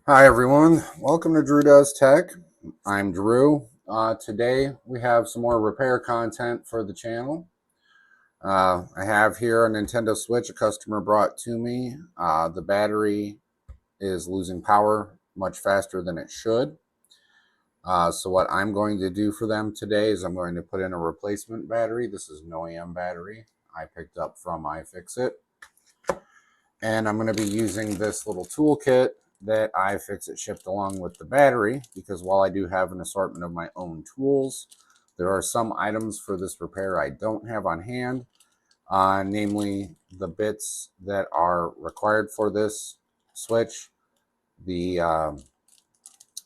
Hi everyone, welcome to Drew Does Tech. I'm Drew. Today we have some more repair content for the channel. I have here a Nintendo Switch a customer brought to me. The battery is losing power much faster than it should. So what I'm going to do for them today is I'm going to put in a replacement battery. This is an OEM battery I picked up from iFixit. And I'm going to be using this little toolkit that iFixit shipped along with the battery, because while I do have an assortment of my own tools, there are some items for this repair I don't have on hand, namely the bits that are required for this switch. The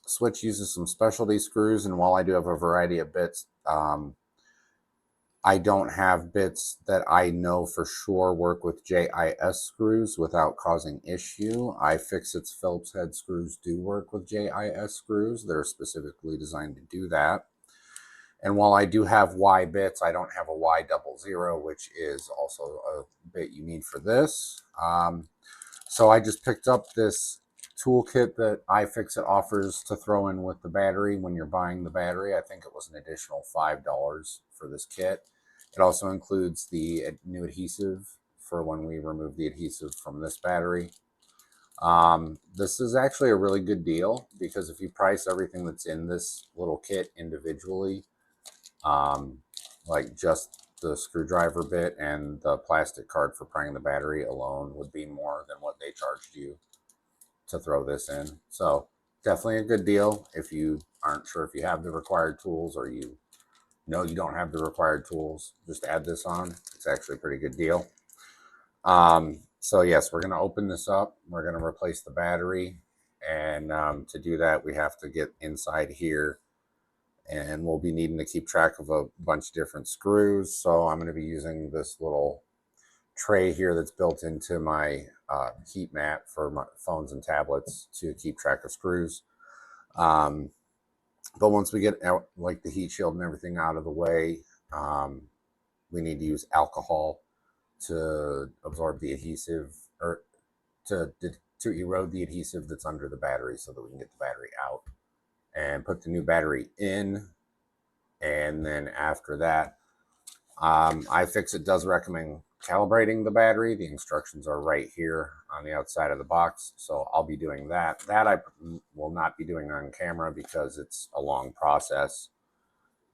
switch uses some specialty screws, and while I do have a variety of bits, I don't have bits that I know for sure work with JIS screws without causing issue. iFixit's Phillips head screws do work with JIS screws. They're specifically designed to do that. And while I do have Y bits, I don't have a Y00, which is also a bit you need for this. So I just picked up this toolkit that iFixit offers to throw in with the battery when you're buying the battery. I think it was an additional $5 for this kit. It also includes the new adhesive for when we remove the adhesive from this battery. This is actually a really good deal, because if you price everything that's in this little kit individually, like just the screwdriver bit and the plastic card for prying the battery alone would be more than what they charged you to throw this in. So definitely a good deal if you aren't sure if you have the required tools, or you know you don't have the required tools. Just add this on. It's actually a pretty good deal. So yes, we're going to open this up. We're going to replace the battery. And to do that, we have to get inside here. And we'll be needing to keep track of a bunch of different screws. So I'm going to be using this little tray here that's built into my heat mat for my phones and tablets to keep track of screws. But once we get out, like the heat shield and everything out of the way, we need to use alcohol to absorb the adhesive, or to erode the adhesive that's under the battery, so that we can get the battery out and put the new battery in. And then after that, iFixit does recommend calibrating the battery. The instructions are right here on the outside of the box, so I'll be doing that. That I will not be doing on camera because it's a long process.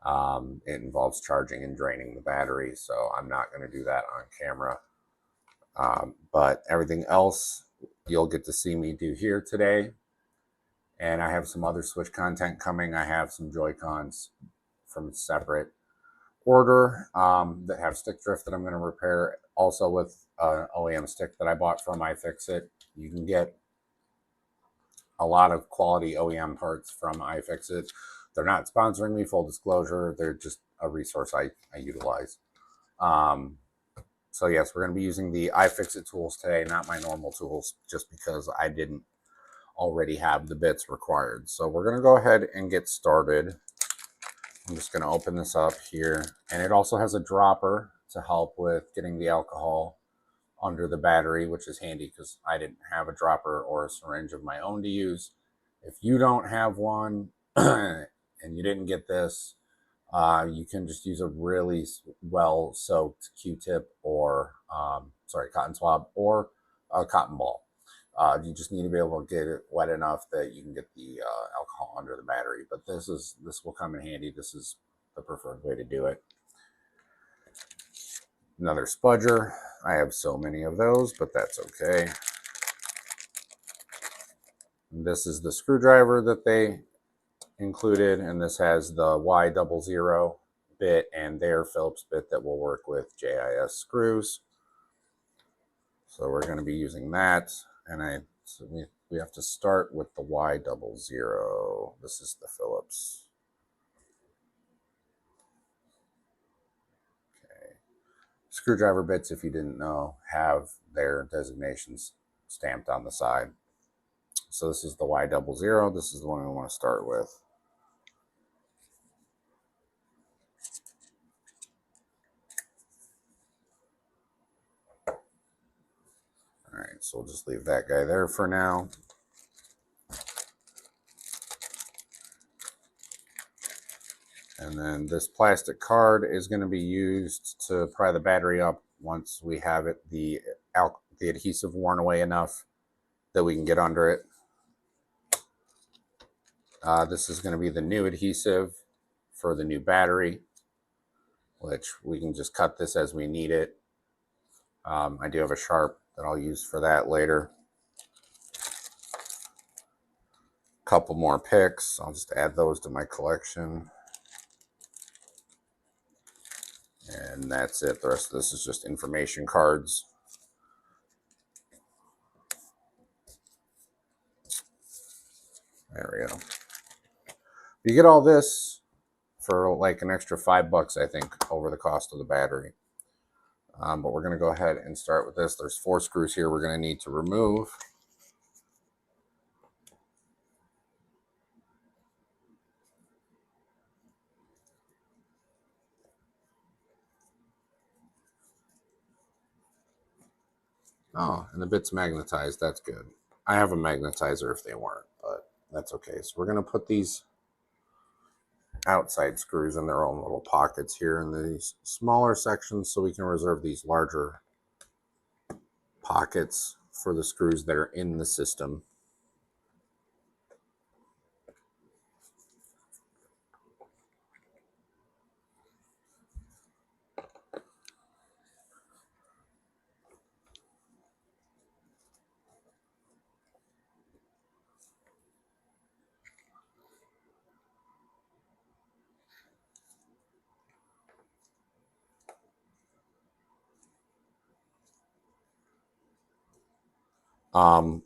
It involves charging and draining the battery, so I'm not going to do that on camera. But everything else you'll get to see me do here today. And I have some other Switch content coming. I have some Joy-Cons from separate order that have stick drift that I'm going to repair, also with an OEM stick that I bought from iFixit. You can get a lot of quality OEM parts from iFixit. They're not sponsoring me, full disclosure. They're just a resource I utilize. So yes, we're going to be using the iFixit tools today, not my normal tools, just because I didn't already have the bits required. So we're going to go ahead and get started. I'm just going to open this up here, and it also has a dropper to help with getting the alcohol under the battery, which is handy because I didn't have a dropper or a syringe of my own to use. If you don't have one and you didn't get this, you can just use a really well soaked Q-tip, or cotton swab, or a cotton ball. You just need to be able to get it wet enough that you can get the alcohol under the battery. But this will come in handy. This is the preferred way to do it. Another spudger. I have so many of those, but that's okay. This is the screwdriver that they included, and this has the Y00 bit and their Phillips bit that will work with JIS screws. So we're going to be using that, and we have to start with the Y00. This is the Phillips. Okay. Screwdriver bits, if you didn't know, have their designations stamped on the side. So this is the Y00. This is the one we want to start with. All right, so we'll just leave that guy there for now. And then this plastic card is going to be used to pry the battery up once we have it, the adhesive worn away enough that we can get under it. This is going to be the new adhesive for the new battery, which we can just cut this as we need it. I do have a sharp that I'll use for that later. Couple more picks. I'll just add those to my collection. And that's it. The rest of this is just information cards. There we go. You get all this for like an extra $5, I think, over the cost of the battery. But we're going to go ahead and start with this. There's 4 screws here we're going to need to remove. Oh, and the bit's magnetized. That's good. I have a magnetizer if they weren't, but that's okay. So we're going to put these outside screws in their own little pockets here in these smaller sections so we can reserve these larger pockets for the screws that are in the system.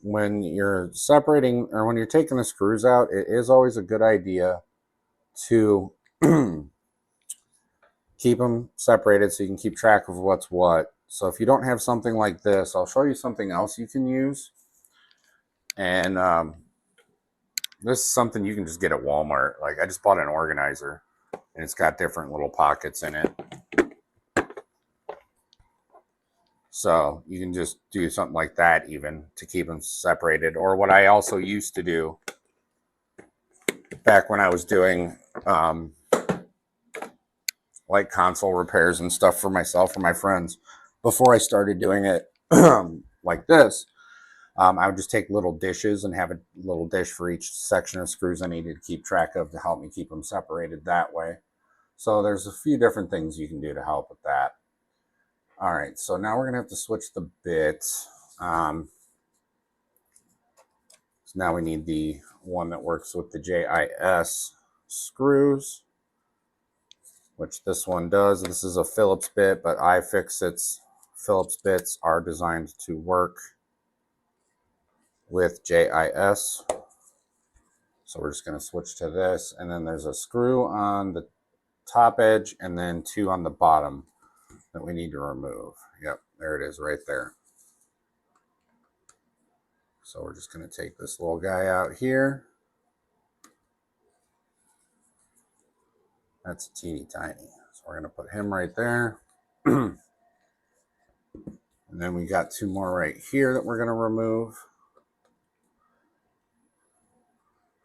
When you're separating or when you're taking the screws out, it is always a good idea to keep them separated so you can keep track of what's what. So if you don't have something like this, I'll show you something else you can use. And this is something you can just get at Walmart. Like I just bought an organizer and it's got different little pockets in it. So you can just do something like that even to keep them separated. Or what I also used to do back when I was doing like console repairs and stuff for myself or my friends before I started doing it like this, I would just take little dishes and have a little dish for each section of screws I needed to keep track of to help me keep them separated that way. So there's a few different things you can do to help with that. All right, so now we're going to have to switch the bit. So now we need the one that works with the JIS screws, which this one does. This is a Phillips bit, but iFixit's Phillips bits are designed to work with JIS. So we're just going to switch to this, and then there's a screw on the top edge and then 2 on the bottom that we need to remove. Yep, there it is right there. So we're just going to take this little guy out here. That's teeny tiny. So we're going to put him right there. And then we got 2 more right here that we're going to remove.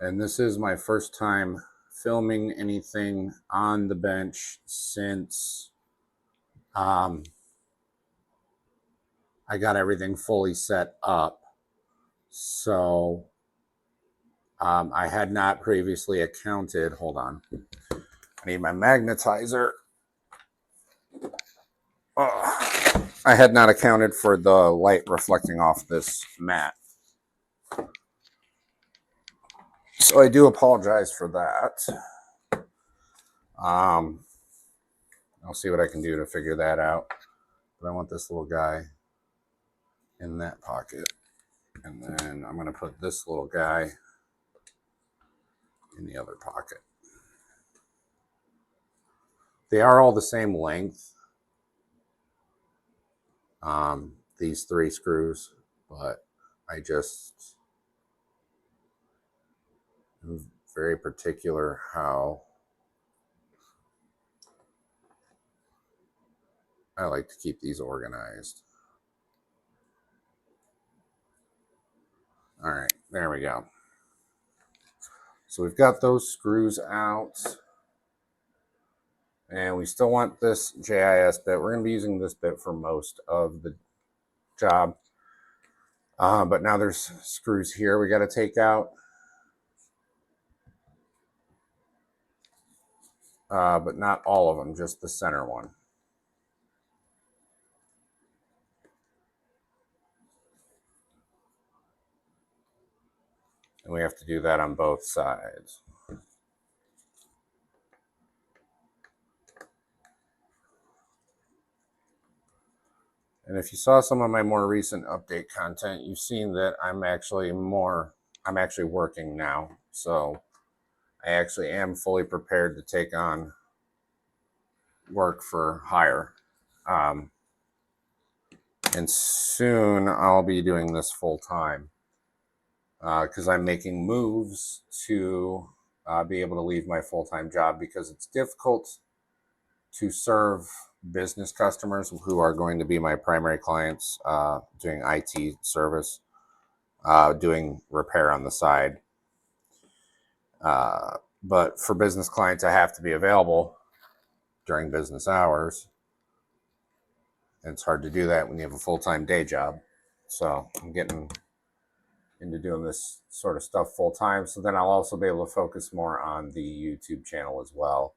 And this is my first time filming anything on the bench since I got everything fully set up. So I had not previously accounted. Hold on. I need my magnetizer. Oh, I had not accounted for the light reflecting off this mat. So I do apologize for that. I'll see what I can do to figure that out. But I want this little guy in that pocket. And then I'm going to put this little guy in the other pocket. They are all the same length, these 3 screws, but I just am very particular how I like to keep these organized. All right, there we go. So we've got those screws out. And we still want this JIS bit. We're going to be using this bit for most of the job. But now there's screws here we got to take out. But not all of them, just the center one. And we have to do that on both sides. And if you saw some of my more recent update content, you've seen that I'm actually working now. So I actually am fully prepared to take on work for hire. And soon I'll be doing this full time because I'm making moves to be able to leave my full-time job because it's difficult to serve business customers who are going to be my primary clients, doing IT service, doing repair on the side. But for business clients, I have to be available during business hours. And it's hard to do that when you have a full-time day job. So I'm getting into doing this sort of stuff full-time. So then I'll also be able to focus more on the YouTube channel as well.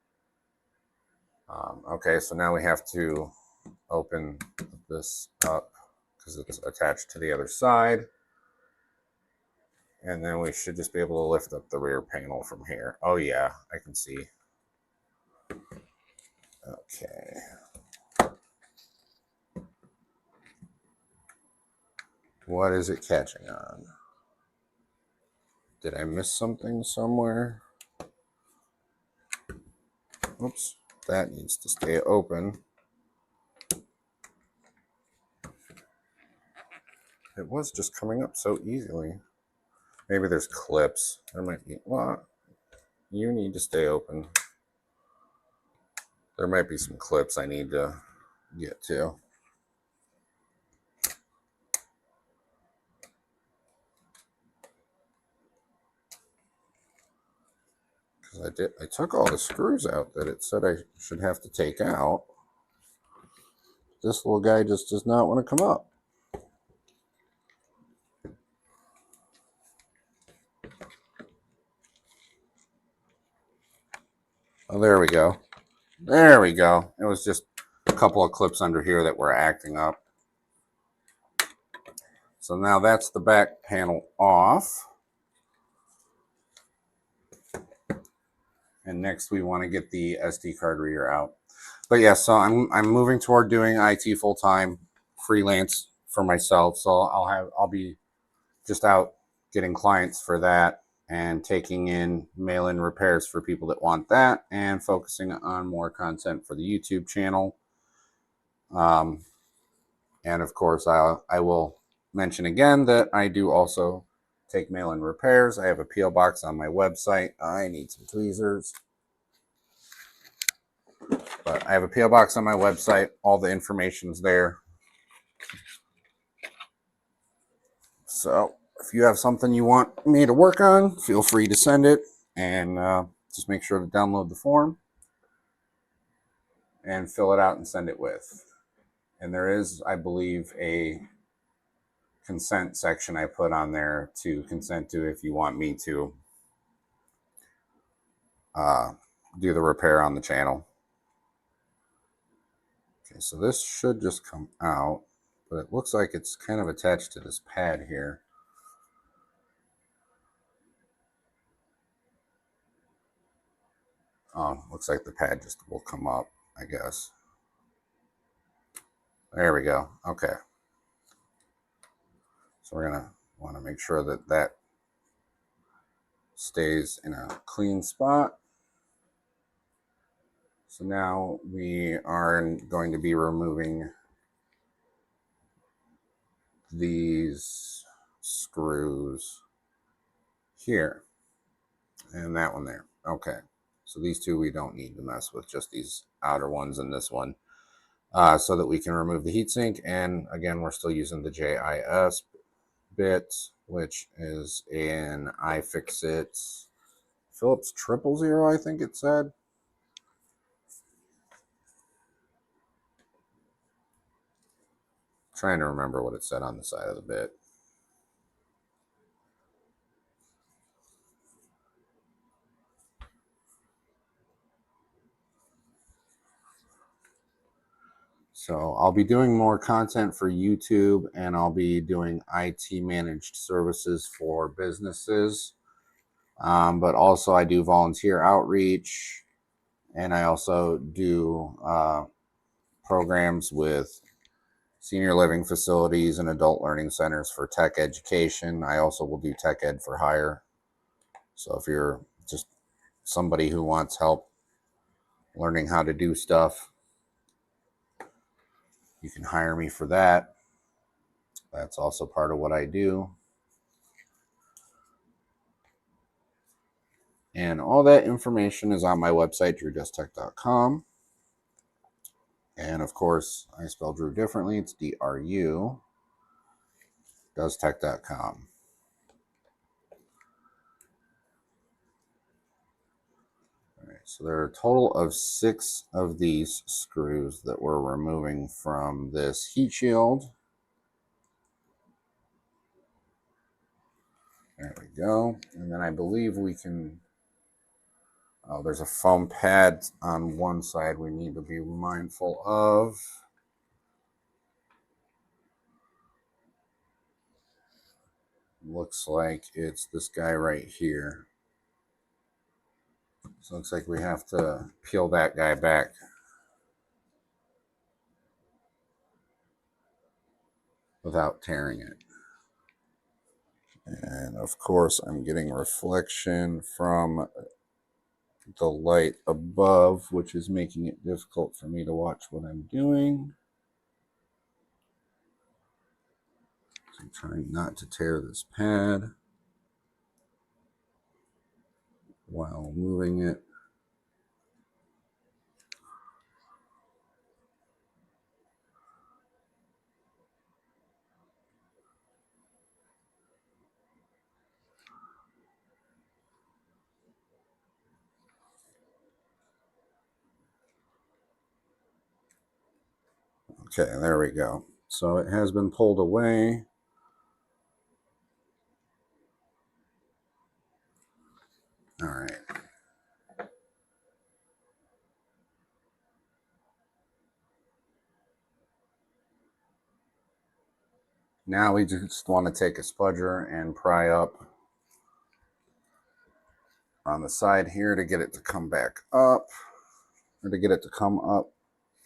Okay, so now we have to open this up because it's attached to the other side. And then we should just be able to lift up the rear panel from here. Oh yeah, I can see. Okay. What is it catching on? Did I miss something somewhere? Oops, that needs to stay open. It was just coming up so easily. Maybe there's clips. There might be. Well, you need to stay open. There might be some clips I need to get to. Because I took all the screws out that it said I should have to take out. This little guy just does not want to come up. Oh, there we go. There we go. It was just a couple of clips under here that were acting up. So now that's the back panel off. And next we want to get the SD card reader out. But yeah, so I'm moving toward doing IT full time, freelance for myself. So I'll be just out getting clients for that and taking in mail-in repairs for people that want that and focusing on more content for the YouTube channel. And of course, I will mention again that I do also take mail-in repairs. I have a P.O. box on my website. I need some tweezers. But I have a P.O. box on my website. All the information's there. So if you have something you want me to work on, feel free to send it. And just make sure to download the form and fill it out and send it with. And there is, I believe, a consent section I put on there to consent to if you want me to do the repair on the channel. Okay, so this should just come out, but it looks like it's kind of attached to this pad here. Oh, looks like the pad just will come up, I guess. There we go. Okay. So we're going to want to make sure that that stays in a clean spot. So now we are going to be removing these screws here and that one there. Okay. So these two we don't need to mess with, just these outer ones and this one, so that we can remove the heatsink. And again, we're still using the JIS bit, which is an iFixit Phillips 000, I think it said. trying to remember what it said on the side of the bit. So I'll be doing more content for YouTube, and I'll be doing IT managed services for businesses. But also I do volunteer outreach, and I also do programs with senior living facilities and adult learning centers for tech education. I also will do tech ed for hire. So if you're just somebody who wants help learning how to do stuff, you can hire me for that. That's also part of what I do. And all that information is on my website, drewdustech.com. And of course, I spell Drew differently. It's DRU, dustech.com. All right, so there are a total of 6 of these screws that we're removing from this heat shield. There we go. And then I believe we can, oh, there's a foam pad on one side we need to be mindful of. Looks like it's this guy right here. So it looks like we have to peel that guy back without tearing it. And of course, I'm getting reflection from the light above, which is making it difficult for me to watch what I'm doing. So I'm trying not to tear this pad while moving it. Okay, there we go. So it has been pulled away. All right. Now we just want to take a spudger and pry up on the side here to get it to come back up, or to get it to come up.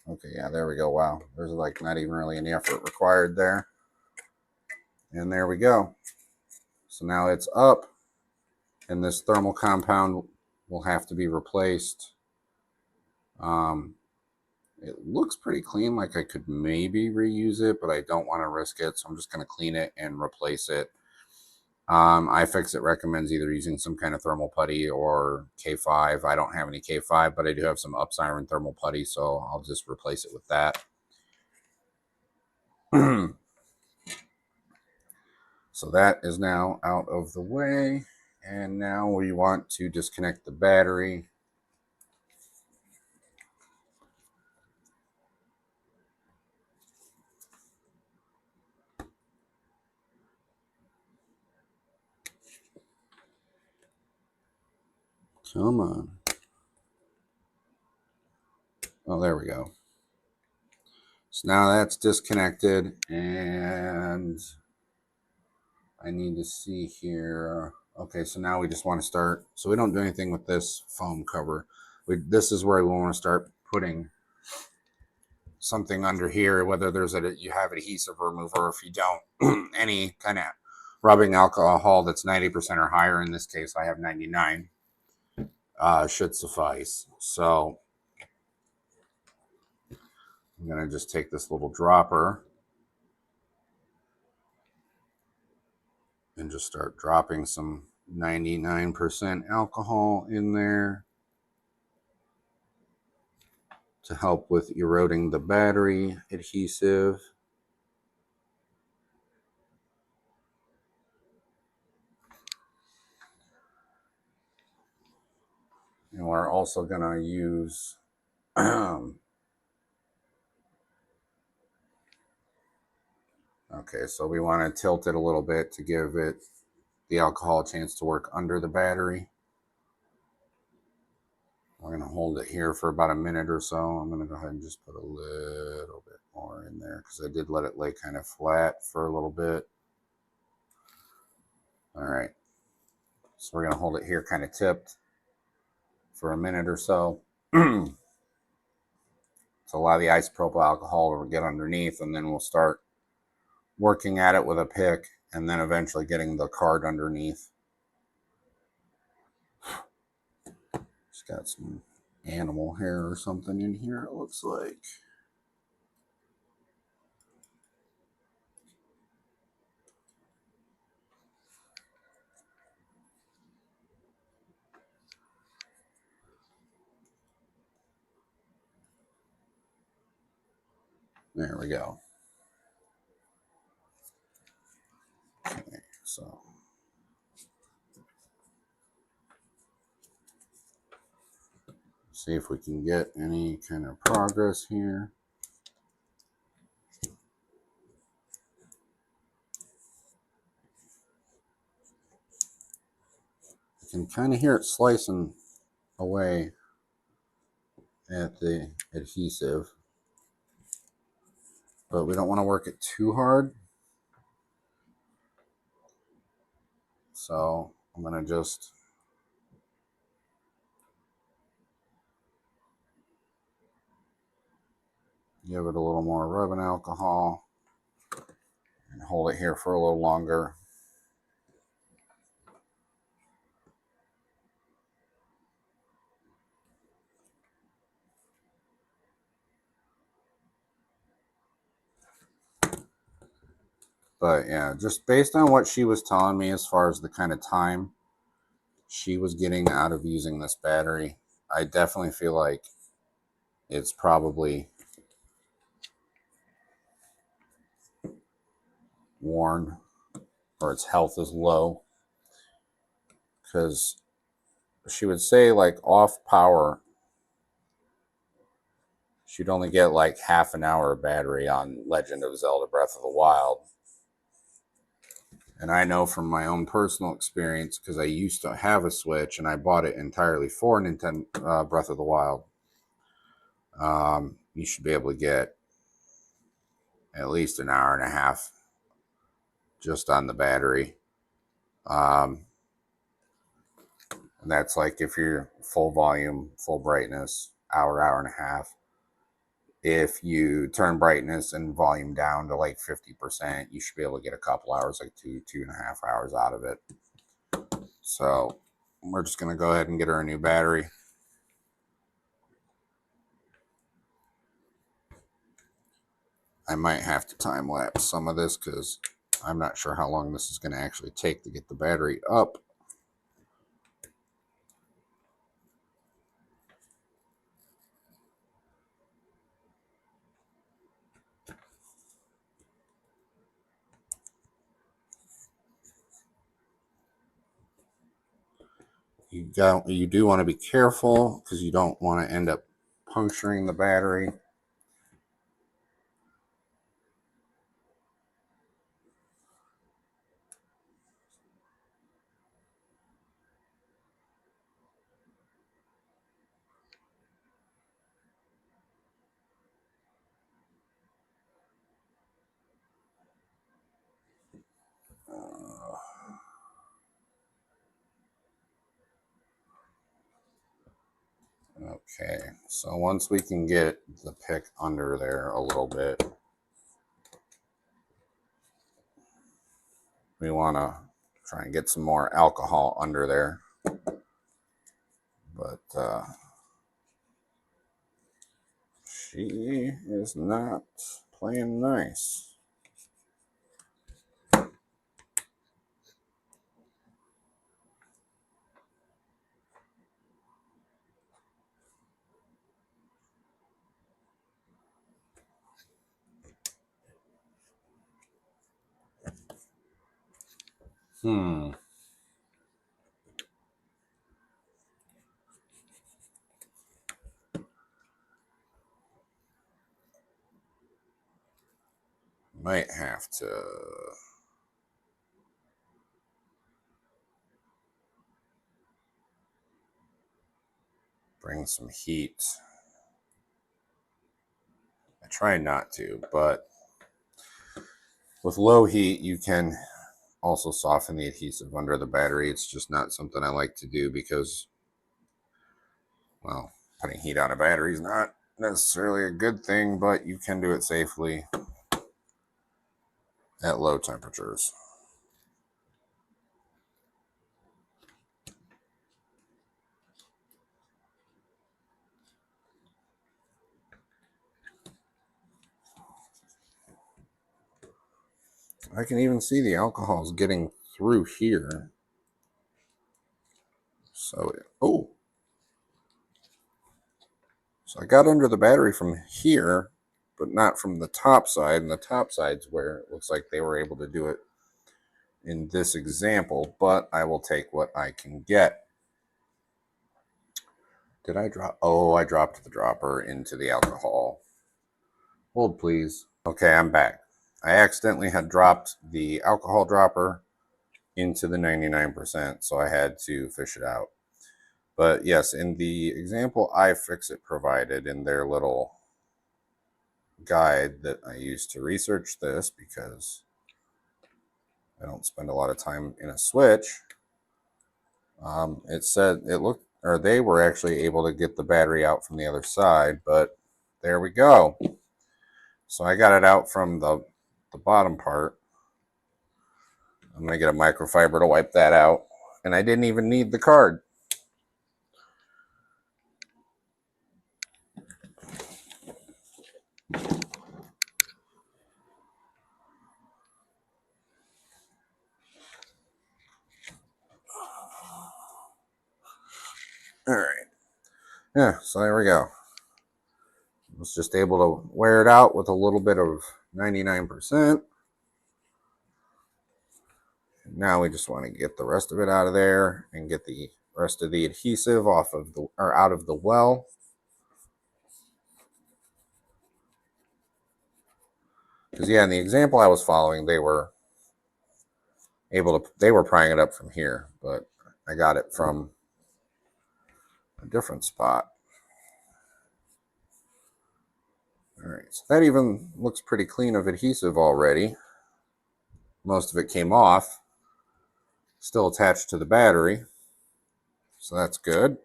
Okay, yeah, there we go. Wow, there's like not even really any effort required there. And there we go. So now it's up, and this thermal compound will have to be replaced. It looks pretty clean, like I could maybe reuse it, but I don't want to risk it, so I'm just going to clean it and replace it. iFixit recommends either using some kind of thermal putty or K5. I don't have any K5, but I do have some Upsiren thermal putty, so I'll just replace it with that. So that is now out of the way, and now we want to disconnect the battery. Come on. Oh, there we go. So now that's disconnected, and I need to see here. Okay, so now we just want to start. So we don't do anything with this foam cover. This is where we want to start putting something under here, whether there's you have adhesive remover, or if you don't, any kind of rubbing alcohol that's 90% or higher. In this case, I have 99. Should suffice. So I'm going to just take this little dropper and just start dropping some 99% alcohol in there to help with eroding the battery adhesive. And we're also going to use Okay, so we want to tilt it a little bit to give it the alcohol a chance to work under the battery. We're going to hold it here for about a minute or so. I'm going to go ahead and just put a little bit more in there because I did let it lay kind of flat for a little bit. All right. So we're going to hold it here kind of tipped for a minute or so. To allow the isopropyl alcohol to get underneath, and then we'll start working at it with a pick and then eventually getting the card underneath. Just got some animal hair or something in here, it looks like. There we go. Okay, so see if we can get any kind of progress here. You can kind of hear it slicing away at the adhesive, but we don't want to work it too hard. So I'm going to just give it a little more rubbing alcohol and hold it here for a little longer. But yeah, just based on what she was telling me as far as the kind of time she was getting out of using this battery, I definitely feel like it's probably worn or its health is low. Because she would say, like, off power, she'd only get like half an hour of battery on Legend of Zelda Breath of the Wild. And I know from my own personal experience, because I used to have a Switch and I bought it entirely for Nintendo Breath of the Wild. You should be able to get at least an hour and a half just on the battery. And that's like if you're full volume, full brightness, hour and a half. If you turn brightness and volume down to like 50%, you should be able to get a couple hours, like 2.5 hours out of it. So we're just going to go ahead and get her a new battery. I might have to time lapse some of this because I'm not sure how long this is going to actually take to get the battery up. You do want to be careful because you don't want to end up puncturing the battery. Okay, so once we can get the pick under there a little bit, we want to try and get some more alcohol under there. But she is not playing nice. Might have to bring some heat. I try not to, but with low heat, you can also soften the adhesive under the battery. It's just not something I like to do because, well, putting heat on a battery is not necessarily a good thing, but you can do it safely at low temperatures. I can even see the alcohol is getting through here. So, so I got under the battery from here, but not from the top side. And the top side's where it looks like they were able to do it in this example, but I will take what I can get. Did I drop? Oh, I dropped the dropper into the alcohol. Hold, please. Okay, I'm back. I accidentally had dropped the alcohol dropper into the 99%, so I had to fish it out. But yes, in the example iFixit provided in their little guide that I used to research this, because I don't spend a lot of time in a switch, it said it looked, or they were actually able to get the battery out from the other side, but there we go. So I got it out from the bottom part. I'm going to get a microfiber to wipe that out. And I didn't even need the card. All right. Yeah, so there we go. I was just able to wear it out with a little bit of 99%. Now we just want to get the rest of it out of there and get the rest of the adhesive off of the, or out of the well. Because yeah, in the example I was following, they were prying it up from here, but I got it from a different spot. All right, so that even looks pretty clean of adhesive already. Most of it came off, still attached to the battery, so that's good.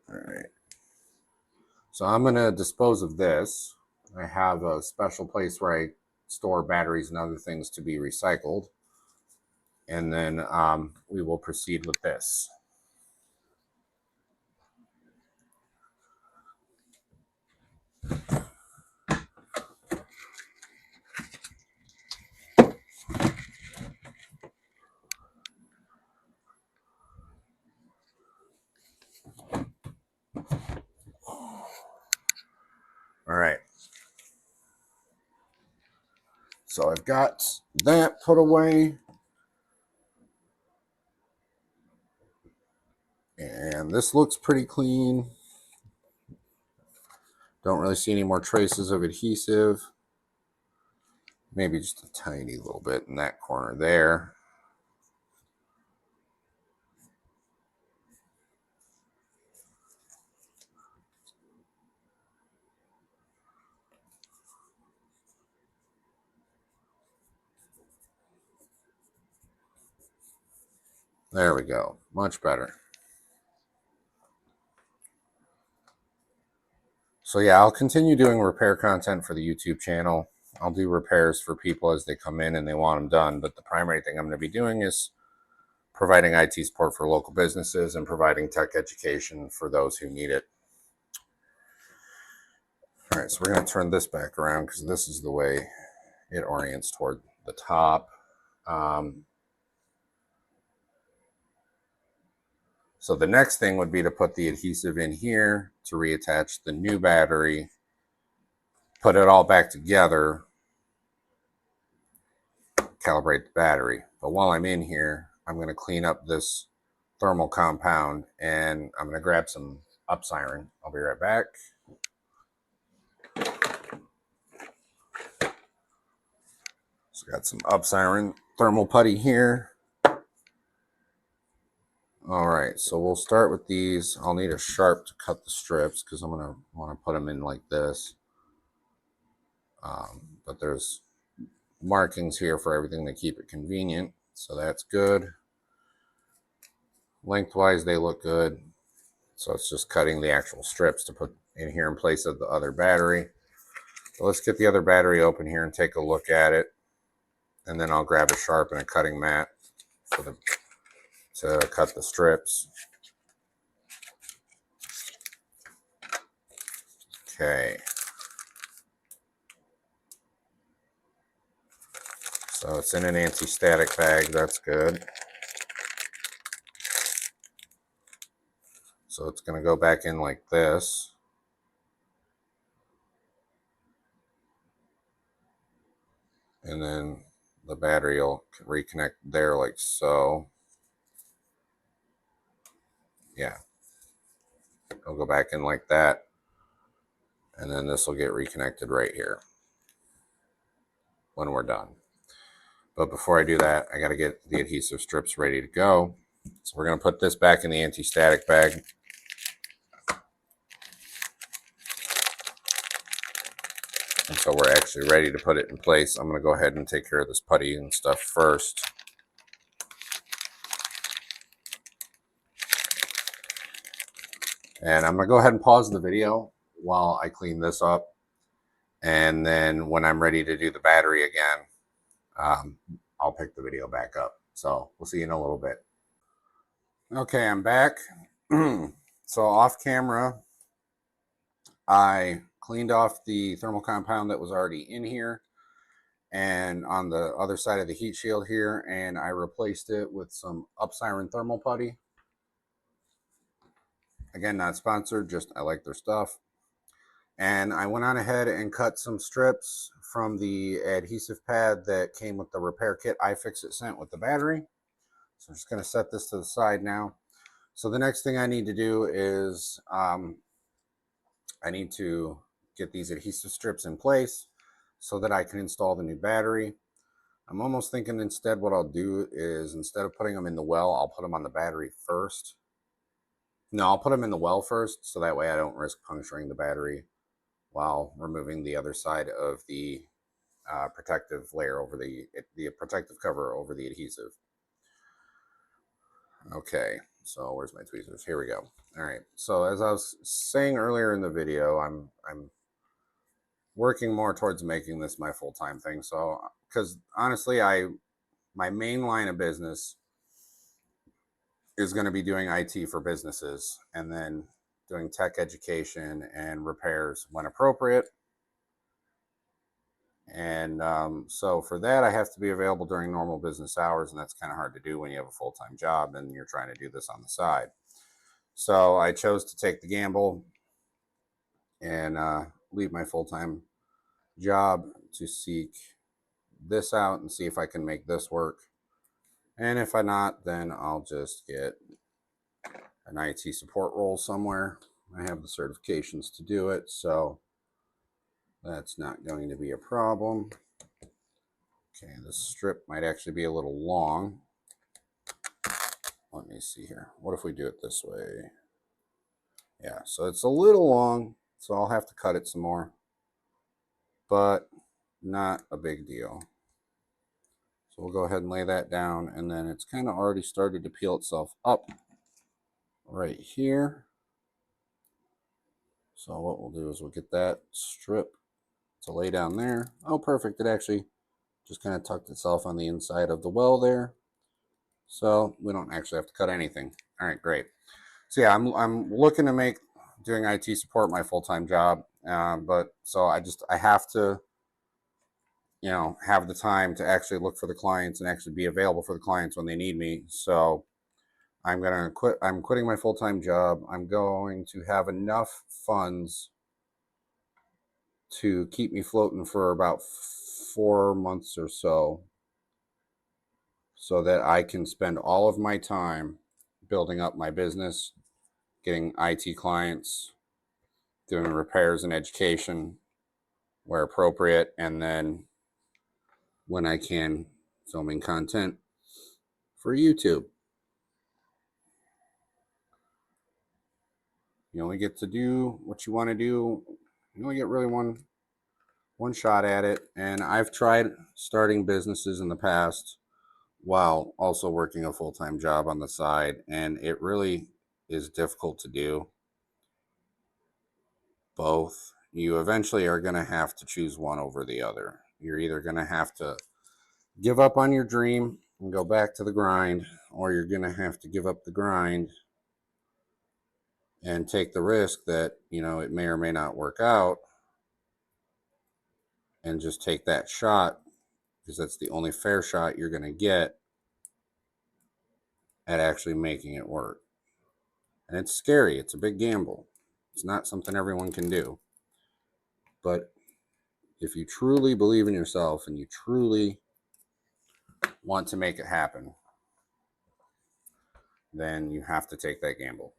All right, so I'm gonna dispose of this. I have a special place where I store batteries and other things to be recycled, and then we will proceed with this. All right. So I've got that put away. And this looks pretty clean. Don't really see any more traces of adhesive. Maybe just a tiny little bit in that corner there. There we go. Much better. So yeah, I'll continue doing repair content for the YouTube channel. I'll do repairs for people as they come in and they want them done. But the primary thing I'm going to be doing is providing IT support for local businesses and providing tech education for those who need it. All right, so we're going to turn this back around because this is the way it orients toward the top. So the next thing would be to put the adhesive in here to reattach the new battery, put it all back together, calibrate the battery. But while I'm in here, I'm going to clean up this thermal compound and I'm going to grab some up siren. I'll be right back. So got some upsiren thermal putty here. All right, so we'll start with these. I'll need a sharp to cut the strips because I'm gonna want to put them in like this. But there's markings here for everything to keep it convenient, so that's good. Lengthwise, they look good. So it's just cutting the actual strips to put in here in place of the other battery. So let's get the other battery open here and take a look at it. And then I'll grab a sharp and a cutting mat to cut the strips. Okay. So it's in an anti-static bag. That's good. So it's going to go back in like this. And then the battery will reconnect there like so. Yeah. It'll go back in like that. And then this will get reconnected right here when we're done. But before I do that, I got to get the adhesive strips ready to go. So we're going to put this back in the anti-static bag. And so we're actually ready to put it in place. I'm going to go ahead and take care of this putty and stuff first. And I'm going to go ahead and pause the video while I clean this up. And then when I'm ready to do the battery again, I'll pick the video back up. So we'll see you in a little bit. Okay, I'm back. So off camera, I cleaned off the thermal compound that was already in here and on the other side of the heat shield here, and I replaced it with some upsiren thermal putty. Again, not sponsored, just I like their stuff. And I went on ahead and cut some strips from the adhesive pad that came with the repair kit iFixit sent with the battery. So I'm just going to set this to the side now. So the next thing I need to do is I need to get these adhesive strips in place so that I can install the new battery. I'm almost thinking instead what I'll do is instead of putting them in the well, I'll put them on the battery first. No, I'll put them in the well first, so that way I don't risk puncturing the battery while removing the other side of the protective layer over the protective cover over the adhesive. Okay, so where's my tweezers? Here we go. All right, so as I was saying earlier in the video, I'm working more towards making this my full-time thing. So, because honestly, my main line of business is going to be doing IT for businesses and then doing tech education and repairs when appropriate. And so for that, I have to be available during normal business hours, and that's kind of hard to do when you have a full-time job and you're trying to do this on the side. So I chose to take the gamble and leave my full-time job to seek this out and see if I can make this work. And if I not, then I'll just get an IT support role somewhere. I have the certifications to do it, so that's not going to be a problem. Okay, this strip might actually be a little long. Let me see here. What if we do it this way? Yeah, so it's a little long, so I'll have to cut it some more, but not a big deal. So we'll go ahead and lay that down, and then it's kind of already started to peel itself up right here. So what we'll do is we'll get that strip to lay down there. Oh, perfect. It actually just kind of tucked itself on the inside of the well there. So we don't actually have to cut anything. All right, great. So yeah, I'm looking to make doing IT support my full-time job. But so I have to, have the time to actually look for the clients and actually be available for the clients when they need me. So I'm quitting my full-time job. I'm going to have enough funds to keep me floating for about 4 months or so that I can spend all of my time building up my business, getting IT clients, doing repairs and education where appropriate, and then when I can, filming content for YouTube. You only get to do what you want to do. You only get really one shot at it. And I've tried starting businesses in the past while also working a full-time job on the side, and it really is difficult to do both. You eventually are going to have to choose one over the other. You're either going to have to give up on your dream and go back to the grind, or you're going to have to give up the grind and take the risk that, it may or may not work out, and just take that shot, because that's the only fair shot you're going to get at actually making it work. And it's scary. It's a big gamble. It's not something everyone can do. But if you truly believe in yourself and you truly want to make it happen, then you have to take that gamble.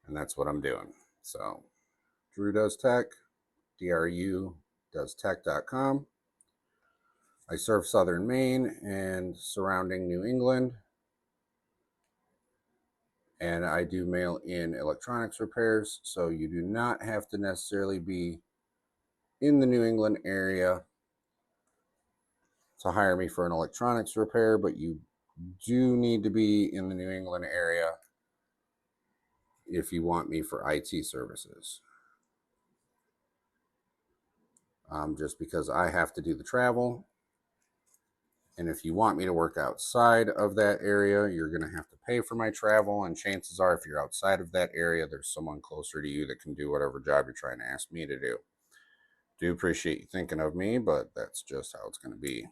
And that's what I'm doing. So, Drew Does Tech, DRU does tech.com. I serve Southern Maine and surrounding New England. And I do mail in electronics repairs. So you do not have to necessarily be in the New England area to hire me for an electronics repair, but you do need to be in the New England area if you want me for IT services. Just because I have to do the travel. And if you want me to work outside of that area, you're going to have to pay for my travel. And chances are, if you're outside of that area, there's someone closer to you that can do whatever job you're trying to ask me to do. Do appreciate you thinking of me, but that's just how it's going to be.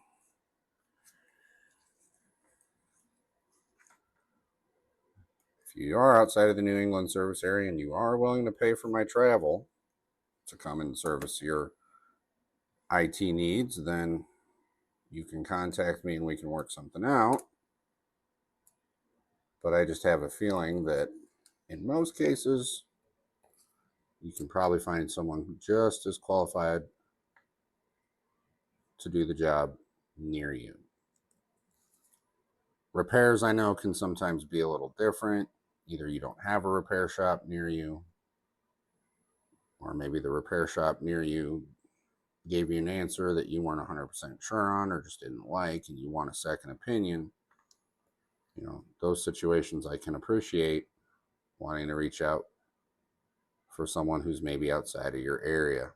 If you are outside of the New England service area and you are willing to pay for my travel to come and service your IT needs, then you can contact me and we can work something out. But I just have a feeling that in most cases, you can probably find someone just as qualified to do the job near you. Repairs, I know, can sometimes be a little different. Either you don't have a repair shop near you, or maybe the repair shop near you gave you an answer that you weren't 100% sure on or just didn't like, and you want a second opinion. Those situations I can appreciate, wanting to reach out for someone who's maybe outside of your area.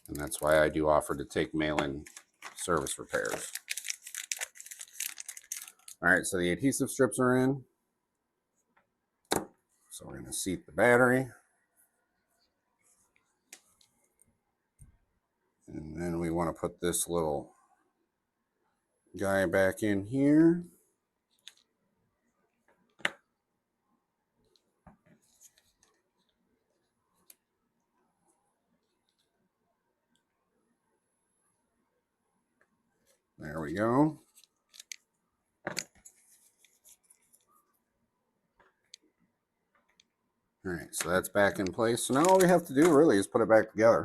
And that's why I do offer to take mail-in service repairs. All right, so the adhesive strips are in. So we're going to seat the battery. And then we want to put this little guy back in here. There we go. All right, so that's back in place. So now all we have to do really is put it back together.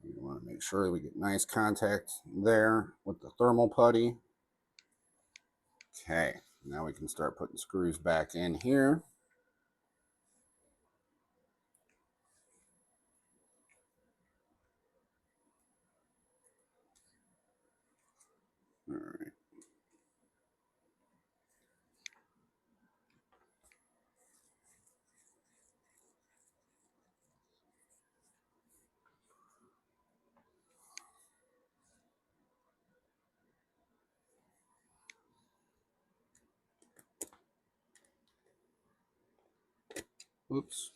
We want to make sure we get nice contact there with the thermal putty. Okay, now we can start putting screws back in here. All right. Oops.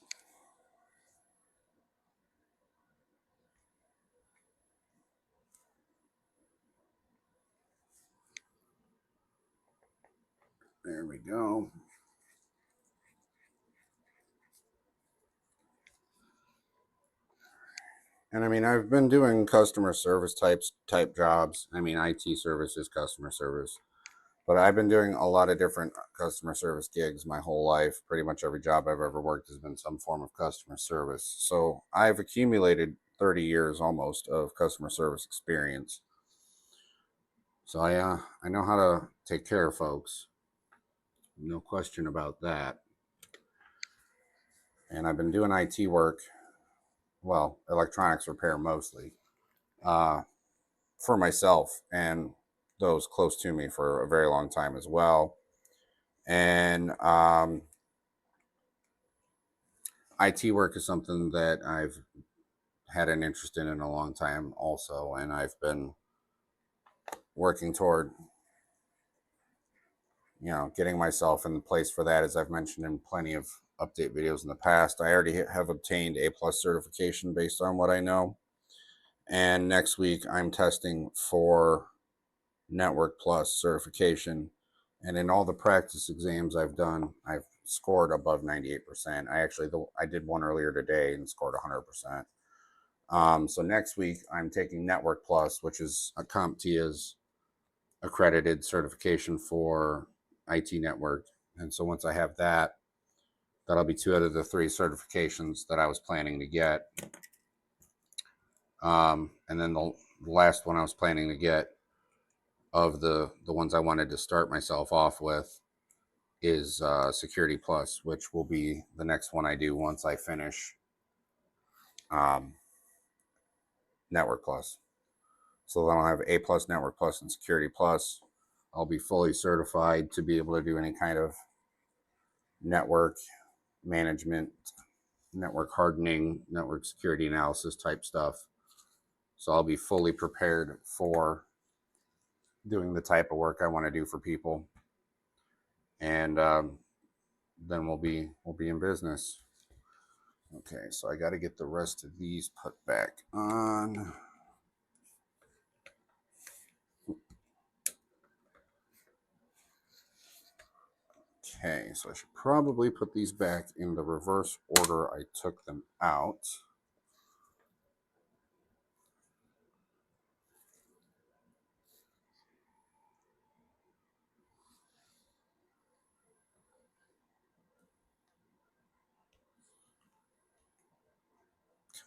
There we go. And I mean, I've been doing customer service type jobs. I mean, IT services, customer service. But I've been doing a lot of different customer service gigs my whole life. Pretty much every job I've ever worked has been some form of customer service. So I've accumulated 30 years almost of customer service experience. So I know how to take care of folks. No question about that. And I've been doing IT work, well, electronics repair mostly, uh, for myself and those close to me for a very long time as well. And IT work is something that I've had an interest in a long time also, and I've been working toward, getting myself in the place for that, as I've mentioned in plenty of update videos in the past. I already have obtained A plus certification based on what I know, and next week I'm testing for Network Plus certification. And in all the practice exams I've done, I've scored above 98%. I did one earlier today and scored 100%. So next week I'm taking Network Plus, which is a CompTIA's accredited certification for IT network. And so once I have that, that'll be two out of the three certifications that I was planning to get. And then the last one I was planning to get of the ones I wanted to start myself off with is Security Plus, which will be the next one I do once I finish um, Network Plus. So then I'll have A Plus, Network Plus, and Security Plus. I'll be fully certified to be able to do any kind of network management, network hardening, network security analysis type stuff. So I'll be fully prepared for doing the type of work I want to do for people, and then we'll be in business. Okay, so I got to get the rest of these put back on. Okay, so I should probably put these back in the reverse order I took them out.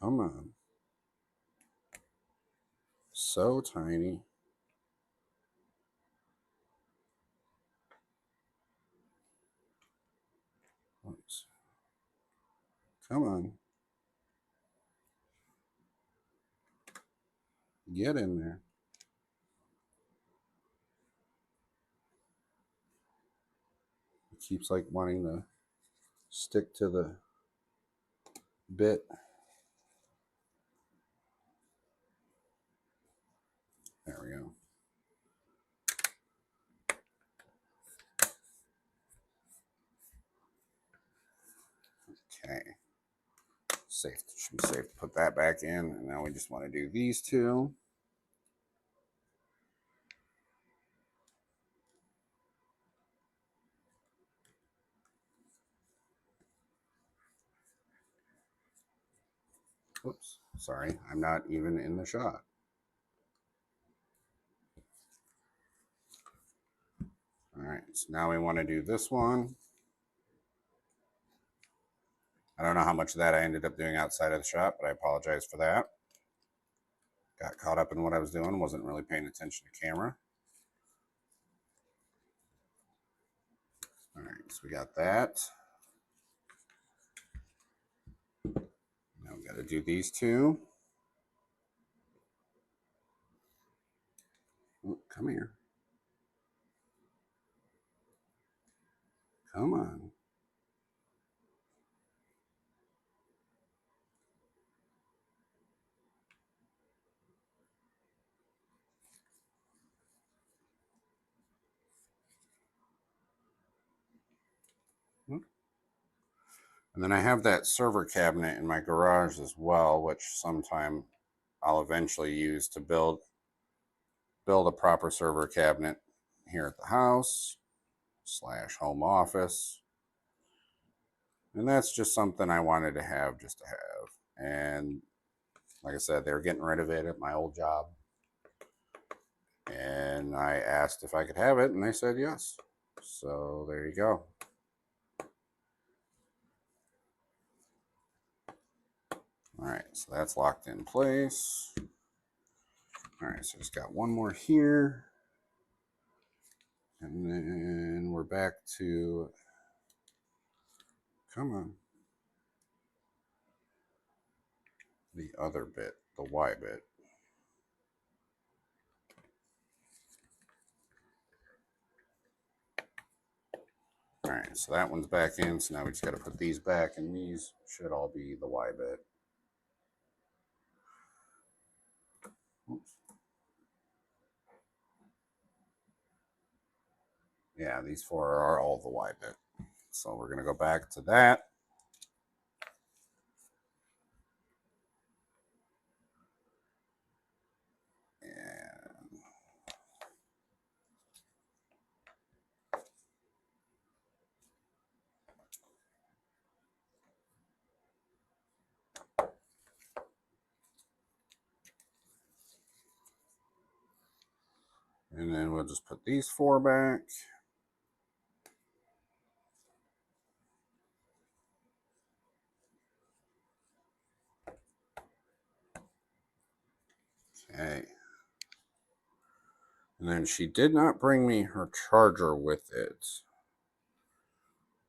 Come on. So tiny. Oops. Come on. Get in there. It keeps like wanting to stick to the bit. There we go. Okay. Safe. Should be safe to put that back in. And now we just want to do these two. Oops. Sorry. I'm not even in the shot. All right. So now we want to do this one. I don't know how much of that I ended up doing outside of the shot, but I apologize for that. Got caught up in what I was doing, wasn't really paying attention to camera. All right, so we got that. Now we got to do these two. Ooh, come here. Come on. And then I have that server cabinet in my garage as well, which sometime I'll eventually use to build a proper server cabinet here at the house / home office. And that's just something I wanted to have just to have. And like I said, they were getting rid of it at my old job. And I asked if I could have it, and they said yes. So there you go. All right, so that's locked in place. All right, so just got one more here. And then we're back to, come on, the other bit, the Y bit. All right, so that one's back in. So now we just got to put these back, and these should all be the Y bit. Oops. Yeah, these four are all the Y bit. So we're going to go back to that. And then we'll just put these four back. Okay. And then she did not bring me her charger with it.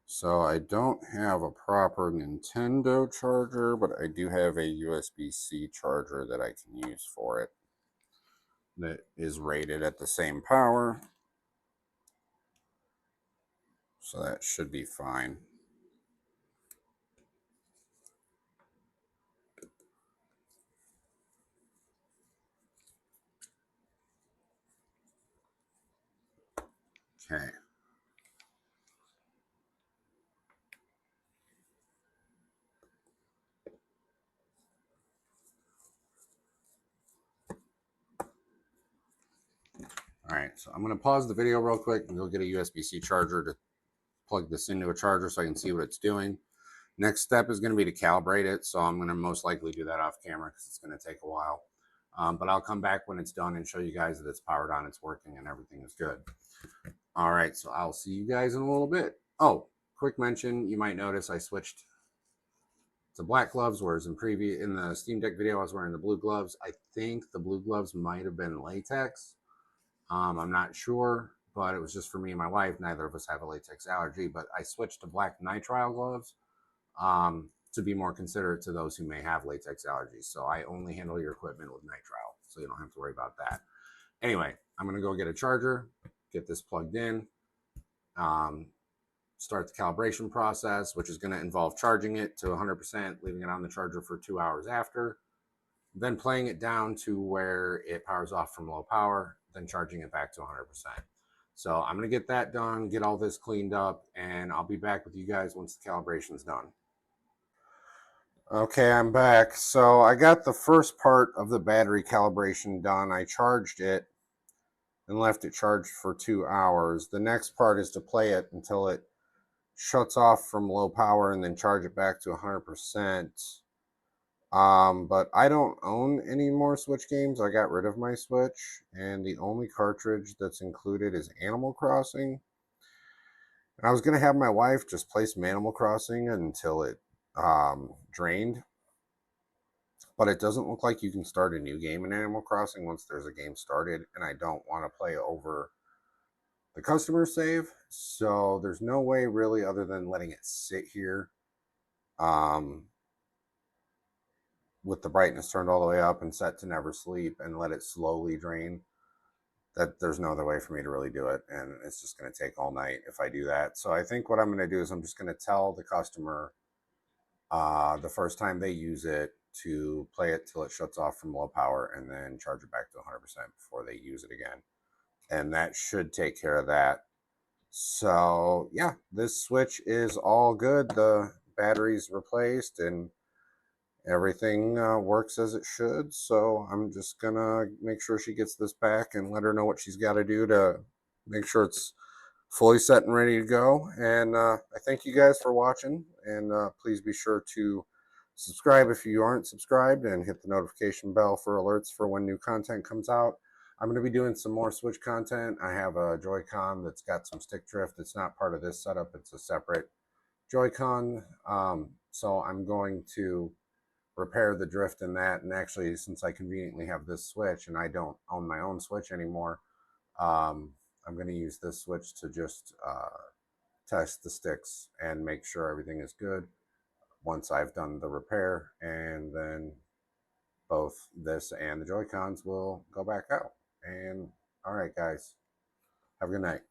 So I don't have a proper Nintendo charger, but I do have a USB-C charger that I can use for it that is rated at the same power. So that should be fine. Okay. All right, so I'm going to pause the video real quick and go get a USB-C charger to plug this into a charger so I can see what it's doing. Next step is going to be to calibrate it, so I'm going to most likely do that off camera because it's going to take a while. But I'll come back when it's done and show you guys that it's powered on, it's working, and everything is good. All right, so I'll see you guys in a little bit. Oh, quick mention, you might notice I switched to black gloves, whereas in the Steam Deck video I was wearing the blue gloves. I think the blue gloves might have been latex. I'm not sure, but it was just for me and my wife. Neither of us have a latex allergy, but I switched to black nitrile gloves to be more considerate to those who may have latex allergies. So I only handle your equipment with nitrile, so you don't have to worry about that. Anyway, I'm going to go get a charger, get this plugged in, start the calibration process, which is going to involve charging it to 100%, leaving it on the charger for 2 hours after, then playing it down to where it powers off from low power, then charging it back to 100%. So I'm going to get that done, get all this cleaned up, and I'll be back with you guys once the calibration is done. Okay, I'm back. So I got the first part of the battery calibration done. I charged it and left it charged for 2 hours. The next part is to play it until it shuts off from low power and then charge it back to 100%. But I don't own any more Switch games. I got rid of my Switch, and the only cartridge that's included is Animal Crossing. And I was going to have my wife just play some Animal Crossing until it drained. But it doesn't look like you can start a new game in Animal Crossing once there's a game started, and I don't want to play over the customer save. So there's no way really other than letting it sit here with the brightness turned all the way up and set to never sleep and let it slowly drain, that there's no other way for me to really do it. And it's just going to take all night if I do that. So I think what I'm going to do is I'm just going to tell the customer the first time they use it to play it till it shuts off from low power and then charge it back to 100% before they use it again. And that should take care of that. So yeah, this Switch is all good. The battery's replaced and everything works as it should. So I'm just gonna make sure she gets this back and let her know what she's got to do to make sure it's fully set and ready to go. And I thank you guys for watching, and please be sure to Subscribe if you aren't subscribed, and hit the notification bell for alerts for when new content comes out. I'm going to be doing some more Switch content. I have a Joy-Con that's got some stick drift. It's not part of this setup. It's a separate Joy-Con. So I'm going to repair the drift in that. And actually, since I conveniently have this Switch and I don't own my own Switch anymore, I'm going to use this Switch to just test the sticks and make sure everything is good once I've done the repair, and then both this and the Joy-Cons will go back out. And all right, guys, have a good night.